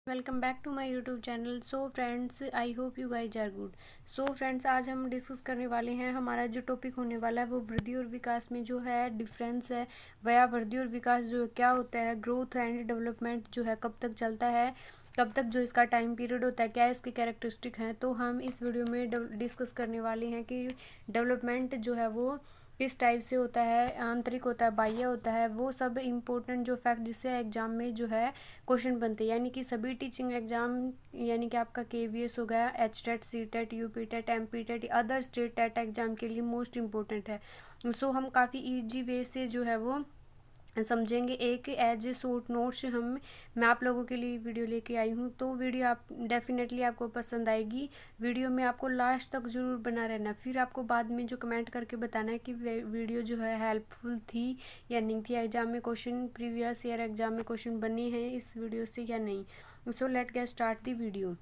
Welcome back to my YouTube channel. So friends, I hope you guys are good. So friends, आज हम discuss करने वाले हैं, हमारा जो टॉपिक होने वाला है वो वृद्धि और विकास में जो है डिफरेंस है, वया वृद्धि और विकास जो क्या होता है, ग्रोथ एंड डेवलपमेंट जो है कब तक चलता है, कब तक जो इसका टाइम पीरियड होता है, क्या इसके कैरेक्टरिस्टिक हैं। तो हम इस वीडियो में डिस्कस करने वाले हैं कि डेवलपमेंट जो है वो किस टाइप से होता है, आंतरिक होता है, बाह्य होता है, वो सब इम्पोर्टेंट जो फैक्ट जिससे एग्जाम में जो है क्वेश्चन बनते हैं। यानी कि सभी टीचिंग एग्जाम, यानी कि आपका KVS हो गया, HTET, CTET, UPTET, MPTET, other state TET exam के लिए मोस्ट इम्पोर्टेंट है। सो हम काफ़ी इजी वे से जो है वो समझेंगे। एक एज ए शॉर्ट नोट्स मैं आप लोगों के लिए वीडियो लेके आई हूँ, तो वीडियो आप डेफिनेटली आपको पसंद आएगी। वीडियो में आपको लास्ट तक ज़रूर बना रहना, फिर आपको बाद में जो कमेंट करके बताना है कि वीडियो जो है हेल्पफुल थी या नहीं थी, एग्जाम में क्वेश्चन, प्रीवियस ईयर एग्जाम में क्वेश्चन बने हैं इस वीडियो से या नहीं। So let get start the video.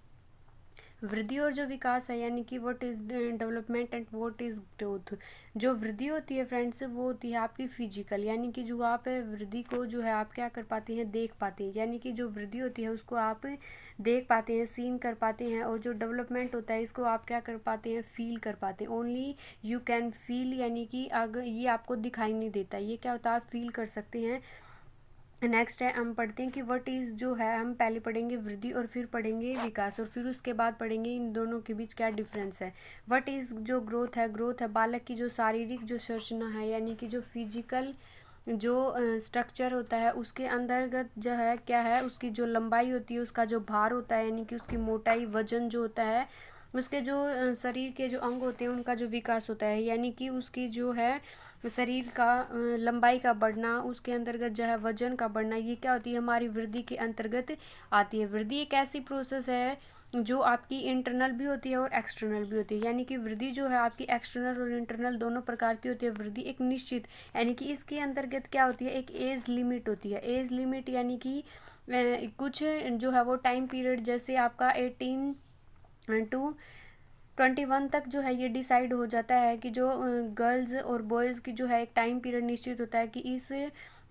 वृद्धि और जो विकास है, यानी कि what is development and what is growth. जो वृद्धि होती है फ्रेंड्स, वो होती है आपकी फिजिकल, यानी कि जो आप वृद्धि को जो है आप क्या कर पाते हैं, देख पाते हैं। यानी कि जो वृद्धि होती है उसको आप देख पाते हैं, सीन कर पाते हैं। और जो डेवलपमेंट होता है इसको आप क्या कर पाते हैं, फील कर पाते हैं। ओनली यू कैन फील, यानी कि अगर ये आपको दिखाई नहीं देता, ये क्या होता है, आप फील कर सकते हैं। नेक्स्ट है, हम पढ़ते हैं कि व्हाट इज़ जो है, हम पहले पढ़ेंगे वृद्धि और फिर पढ़ेंगे विकास, और फिर उसके बाद पढ़ेंगे इन दोनों के बीच क्या डिफरेंस है। व्हाट इज़ जो ग्रोथ है, ग्रोथ है बालक की जो शारीरिक जो संरचना है, यानी कि जो फिजिकल जो स्ट्रक्चर होता है उसके अंतर्गत जो है क्या है, उसकी जो लंबाई होती है, उसका जो भार होता है, यानी कि उसकी मोटाई, वजन जो होता है, उसके जो शरीर के जो अंग होते हैं उनका जो विकास होता है, यानी कि उसकी जो है शरीर का लंबाई का बढ़ना, उसके अंतर्गत जो है वजन का बढ़ना, ये क्या होती है, हमारी वृद्धि के अंतर्गत आती है। वृद्धि एक ऐसी प्रोसेस है जो आपकी इंटरनल भी होती है और एक्सटर्नल भी होती है। यानी कि वृद्धि जो है आपकी एक्सटर्नल और इंटरनल दोनों प्रकार की होती है। वृद्धि एक निश्चित, यानी कि इसके अंतर्गत क्या होती है, एक एज लिमिट होती है। एज लिमिट यानी कि कुछ जो है वो टाइम पीरियड, जैसे आपका 18 to 21 तक जो है ये डिसाइड हो जाता है कि जो गर्ल्स और बॉयज़ की जो है एक टाइम पीरियड निश्चित होता है कि इस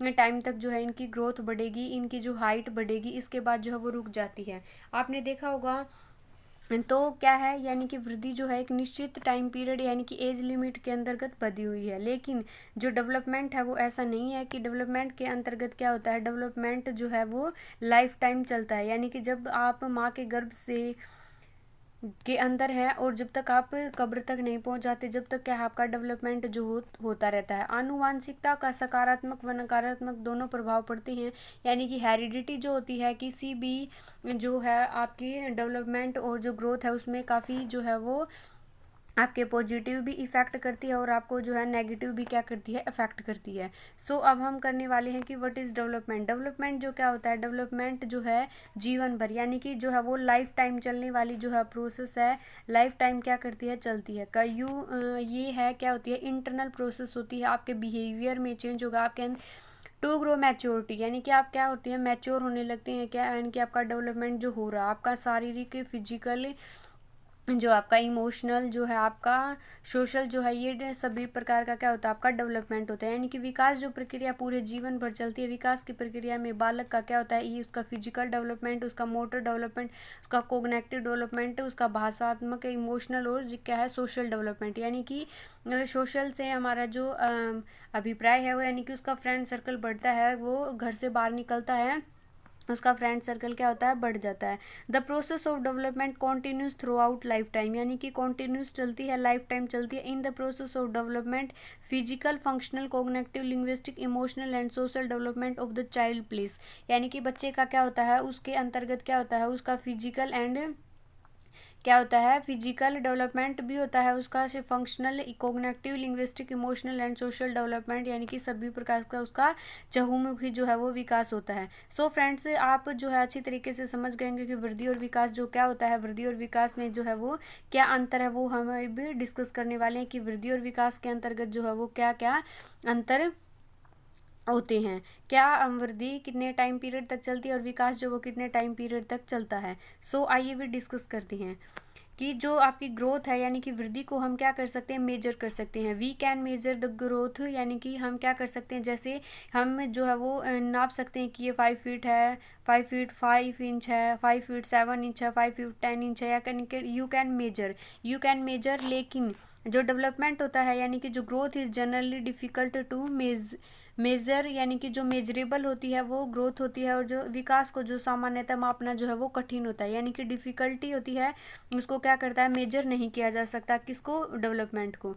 टाइम तक जो है इनकी ग्रोथ बढ़ेगी, इनकी जो हाइट बढ़ेगी, इसके बाद जो है वो रुक जाती है। आपने देखा होगा। तो क्या है, यानी कि वृद्धि जो है एक निश्चित टाइम पीरियड, यानी कि एज लिमिट के अंतर्गत बधी हुई है। लेकिन जो डेवलपमेंट है वो ऐसा नहीं है कि डेवलपमेंट के अंतर्गत क्या होता है, डेवलपमेंट जो है वो लाइफ टाइम चलता है। यानी कि जब आप माँ के गर्भ से के अंदर है और जब तक आप कब्र तक नहीं पहुंच जाते, जब तक क्या है आपका डेवलपमेंट जो होता रहता है। आनुवांशिकता का सकारात्मक व नकारात्मक दोनों प्रभाव पड़ते हैं। यानी कि हेरिडिटी जो होती है किसी भी जो है आपकी डेवलपमेंट और जो ग्रोथ है उसमें काफ़ी जो है वो आपके पॉजिटिव भी इफ़ेक्ट करती है और आपको जो है नेगेटिव भी क्या करती है, इफेक्ट करती है। सो अब हम करने वाले हैं कि व्हाट इज़ डेवलपमेंट। डेवलपमेंट जो क्या होता है, डेवलपमेंट जो है जीवन भर, यानी कि जो है वो लाइफ टाइम चलने वाली जो है प्रोसेस है। लाइफ टाइम क्या करती है, चलती है। ये है क्या होती है, इंटरनल प्रोसेस होती है। आपके बिहेवियर में चेंज होगा, आपके टू ग्रो मैच्योरिटी, यानी कि आप क्या होती है, मैच्योर होने लगते हैं। क्या, यानी कि आपका डेवलपमेंट जो हो रहा है, आपका शारीरिक, फिजिकल, जो आपका इमोशनल, जो है आपका सोशल, जो है ये सभी प्रकार का क्या होता है, आपका डेवलपमेंट होता है। यानी कि विकास जो प्रक्रिया पूरे जीवन भर चलती है, विकास की प्रक्रिया में बालक का क्या होता है, ये उसका फिजिकल डेवलपमेंट, उसका मोटर डेवलपमेंट, उसका कोग्नेटिव डेवलपमेंट, उसका भाषात्मक, इमोशनल और क्या है, सोशल डेवलपमेंट। यानी कि सोशल से हमारा जो अभिप्राय है वो, यानी कि उसका फ्रेंड सर्कल बढ़ता है, वो घर से बाहर निकलता है, उसका फ्रेंड सर्कल क्या होता है, बढ़ जाता है। The process of development continuous through out life time, यानी कि कॉन्टिन्यूस चलती है, लाइफ टाइम चलती है। In the process of development physical, functional, cognitive, linguistic, emotional and social development of the child place, यानी कि बच्चे का क्या होता है, उसके अंतर्गत क्या होता है, उसका फिजिकल एंड क्या होता है, फिजिकल डेवलपमेंट भी होता है उसका, functional, cognitive, linguistic, emotional and social development, यानी कि सभी प्रकार का उसका चहुमुखी जो है वो विकास होता है। सो फ्रेंड्स, आप जो है अच्छी तरीके से समझ गएंगे कि वृद्धि और विकास जो क्या होता है, वृद्धि और विकास में जो है वो क्या अंतर है, वो हम भी डिस्कस करने वाले हैं कि वृद्धि और विकास के अंतर्गत जो है वो क्या क्या अंतर होते हैं। क्या वृद्धि कितने टाइम पीरियड तक चलती है और विकास जो वो कितने टाइम पीरियड तक चलता है। सो आइए भी डिस्कस करते हैं कि जो आपकी ग्रोथ है यानी कि वृद्धि को हम क्या कर सकते हैं, मेजर कर सकते हैं। We can measure the growth, यानी कि हम क्या कर सकते हैं, जैसे हम जो है वो नाप सकते हैं कि ये 5 फीट है, 5 फीट 5 इंच है, 5 फीट 7 इंच है, 5 फीट 10 इंच है, या यू कैन मेजर। लेकिन जो डेवलपमेंट होता है यानी कि जो growth is generally difficult to measure, यानी कि जो मेजरेबल होती है वो ग्रोथ होती है, और जो विकास को जो सामान्यतः मापना जो है वो कठिन होता है, यानी कि डिफ़िकल्टी होती है, उसको क्या करता है, मेजर नहीं किया जा सकता, किसको, डेवलपमेंट को।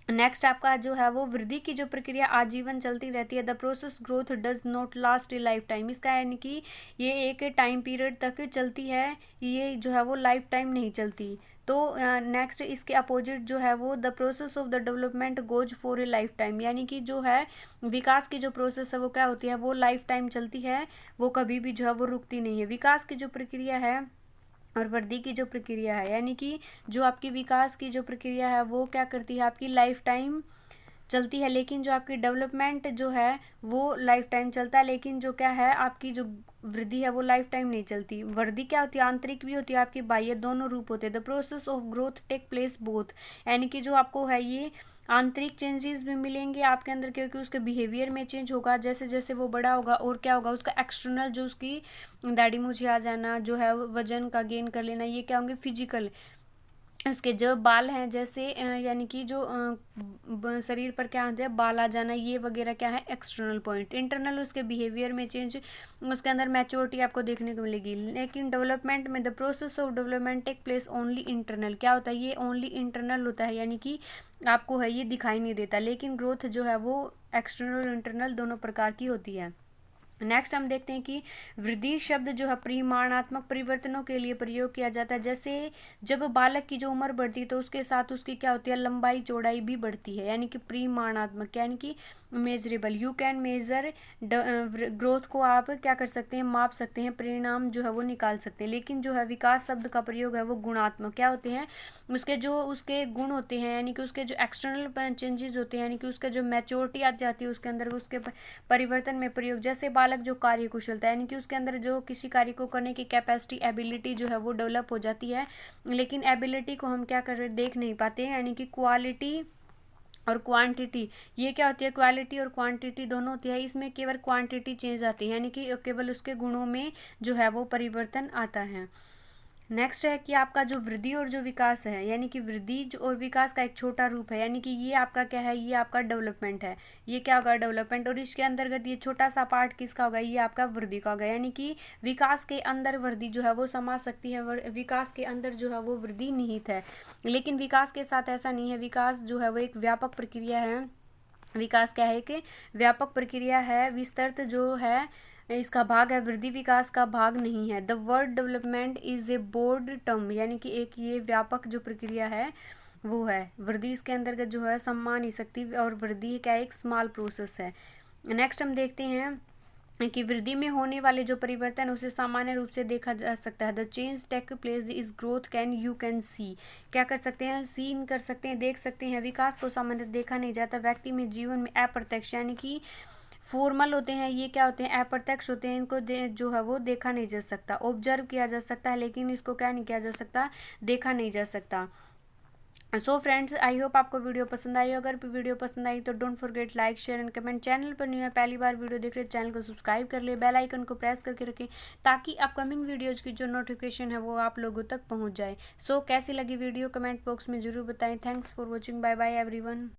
नेक्स्ट आपका जो है वो वृद्धि की जो प्रक्रिया आजीवन चलती रहती है। The process growth does not last A life time, इसका यानी कि ये एक टाइम पीरियड तक चलती है, ये जो है वो लाइफ टाइम नहीं चलती। तो नेक्स्ट इसके अपोजिट जो है वो the process of the development goes for a life time, यानी कि जो है विकास की जो प्रोसेस है वो क्या होती है, वो लाइफ टाइम चलती है, वो कभी भी जो है वो रुकती नहीं है। विकास की जो प्रक्रिया है और वृद्धि की जो प्रक्रिया है, यानी कि जो आपकी विकास की जो प्रक्रिया है वो क्या करती है, आपकी लाइफ टाइम चलती है, लेकिन जो आपकी डेवलपमेंट जो है वो लाइफ टाइम चलता है, लेकिन जो क्या है आपकी जो वृद्धि है वो लाइफ टाइम नहीं चलती। वृद्धि क्या होती है, आंतरिक भी होती है, आपकी बाह्य, दोनों रूप होते हैं। The process of growth take place both, यानी कि जो आपको है ये आंतरिक चेंजेस भी मिलेंगे आपके अंदर, क्योंकि उसके बिहेवियर में चेंज होगा जैसे जैसे वो बड़ा होगा, और क्या होगा, उसका एक्सटर्नल जो उसकी दाढ़ी मूछे आ जाना जो है, वजन का गेन कर लेना, ये क्या होंगे, फिजिकल। उसके जो बाल हैं जैसे यानी कि जो शरीर पर क्या होते हैं, बाल आ जाना, ये वगैरह क्या है, एक्सटर्नल पॉइंट। इंटरनल उसके बिहेवियर में चेंज, उसके अंदर मैच्योरिटी आपको देखने को मिलेगी। लेकिन डेवलपमेंट में the process of development take place only internal, क्या होता है, ये ओनली इंटरनल होता है, यानी कि आपको है ये दिखाई नहीं देता। लेकिन ग्रोथ जो है वो एक्सटर्नल और इंटरनल दोनों प्रकार की होती है। नेक्स्ट हम देखते हैं कि वृद्धि शब्द जो है परिमाणात्मक परिवर्तनों के लिए प्रयोग किया जाता है। जैसे जब बालक की जो उम्र बढ़ती है तो उसके साथ उसकी क्या होती है, लंबाई चौड़ाई भी बढ़ती है, यानी कि परिमाणात्मक, यानी कि measurable. You can measure growth को आप क्या कर सकते हैं, माप सकते हैं, परिणाम जो है वो निकाल सकते हैं। लेकिन जो है विकास शब्द का प्रयोग है वो गुणात्मक, क्या होते हैं, उसके गुण होते हैं, यानी कि उसके जो एक्सटर्नल चेंजेस होते हैं, यानी कि उसका जो मैच्योरिटी आ जाती है उसके अंदर, उसके परिवर्तन में प्रयोग। जैसे बालक जो कार्य कुशलता, यानी कि उसके अंदर जो किसी कार्य को करने की कैपेसिटी, एबिलिटी जो है वो डेवलप हो जाती है। लेकिन एबिलिटी को हम क्या कर रहे, देख नहीं पाते हैं, यानी कि क्वालिटी और क्वांटिटी, ये क्या होती है, क्वालिटी और क्वांटिटी दोनों होती है, इसमें केवल क्वांटिटी चेंज आती है, यानी कि केवल उसके गुणों में जो है वो परिवर्तन आता है। नेक्स्ट है कि आपका जो वृद्धि और जो विकास है, यानी कि और विकास का एक छोटा रूप है, यानी कि ये आपका क्या है, ये आपका डेवलपमेंट है। ये क्या होगा, डेवलपमेंट, और इसके अंतर्गत ये छोटा सा पार्ट किसका होगा, ये आपका वृद्धि का होगा। यानी कि विकास के अंदर वृद्धि जो है वो समा सकती है, विकास के अंदर जो है वो वृद्धि निहित है। लेकिन विकास के साथ ऐसा नहीं है, विकास जो है वो एक व्यापक प्रक्रिया है। विकास क्या है कि व्यापक प्रक्रिया है, विस्तृत जो है इसका भाग है, वृद्धि विकास का भाग नहीं है। The word development is a board term, यानी कि एक ये व्यापक जो प्रक्रिया है वो है। वृद्धि इसके अंतर्गत जो है समा नहीं सकती, और वृद्धि क्या एक स्मॉल प्रोसेस है। नेक्स्ट हम देखते हैं कि वृद्धि में होने वाले जो परिवर्तन उसे सामान्य रूप से देखा जा सकता है। The change take place is growth can you can see, क्या कर सकते हैं, सीन कर सकते हैं, देख सकते हैं। विकास को सामान्य देखा नहीं जाता, व्यक्ति में जीवन में अप्रत्यक्ष, यानी कि फॉर्मल होते हैं, ये क्या होते हैं, अप्रत्यक्ष होते हैं, इनको जो है वो देखा नहीं जा सकता। ऑब्जर्व किया जा सकता है, लेकिन इसको क्या नहीं किया जा सकता, देखा नहीं जा सकता। सो फ्रेंड्स, आई होप आपको वीडियो पसंद आई। अगर वीडियो पसंद आई तो don't forget like share and comment. Channel पर न्यू है, पहली बार वीडियो देख रहे हैं, चैनल को सब्सक्राइब कर ले, बेल आइकन को प्रेस करके रखें, ताकि अपकमिंग वीडियोज़ की जो नोटिफिकेशन है वो आप लोगों तक पहुंच जाए। सो कैसी लगी वीडियो, कमेंट बॉक्स में ज़रूर बताएं। Thanks for watching, bye bye everyone.